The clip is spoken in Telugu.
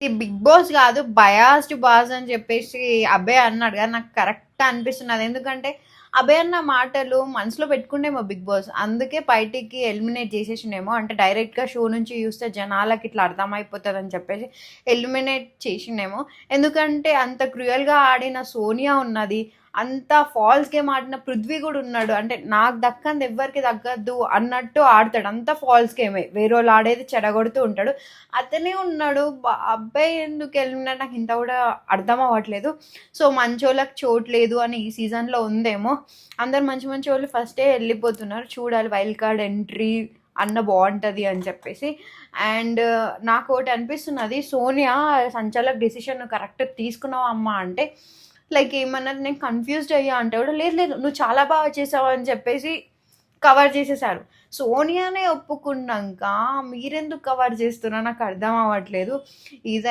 ఇది 'బిగ్ బాస్' గాదు. 'బయాస్డ్ బాస్' అని చెప్పేసి అభయ్ అన్నాడు కదా! నాకు కరెక్ట్ అనిపిస్తున్నది. ఎందుకంటే అభయ్ అన్న మాటలు మనసులో పెట్టుకుండేమో 'బిగ్ బాస్'. అందుకే బయటికి ఎలిమినేట్ చేసేసిండేమో. అంటే డైరెక్ట్‌గా షో నుంచి చూస్తే జనాలకి ఇట్లా అర్థమైపోతదని చెప్పేసి ఎలిమినేట్ చేసిండేమో. ఎందుకంటే అంత క్రూయల్‌గా ఆడిన సోనియా ఉన్నది. అంత ఫాల్స్ గేమ్ ఆడిన పృథ్వీ కూడా ఉన్నాడు. అంటే నాకు దక్కంది ఎవ్వరికి దక్కద్దు అన్నట్టు ఆడతాడు. అంతా ఫాల్స్ గేమే. వేరేవాళ్ళు ఆడేది చెడగొడుతూ ఉంటాడు. అతనే ఉన్నాడు. అబ్బాయి ఎందుకు ఎలిమినేట్ నాకు ఇంత కూడా అర్థం అవ్వట్లేదు. సో మంచోళ్ళకి చోటు లేదు అని ఈ సీజన్లో ఉందేమో. అందరు మంచి మంచి వాళ్ళు ఫస్టే వెళ్ళిపోతున్నారు. చూడాలి వైల్డ్ కార్డ్ ఎంట్రీ అన్న బాగుంటుంది అని చెప్పేసి. అండ్ నాకు ఒకటి అనిపిస్తున్నది, సోనియా సంచాలక్ డెసిషన్ కరెక్ట్ తీసుకున్నావా అమ్మా అంటే లైక్ ఏమన్నది, నేను కన్ఫ్యూజ్డ్ అయ్యా అంటే కూడా లేదు లేదు నువ్వు చాలా బాగా చేసావు అని చెప్పేసి కవర్ చేసేసారు. సోనియానే ఒప్పుకున్నాక మీరెందుకు కవర్ చేస్తున్నా నాకు అర్థం అవ్వట్లేదు. ఈజ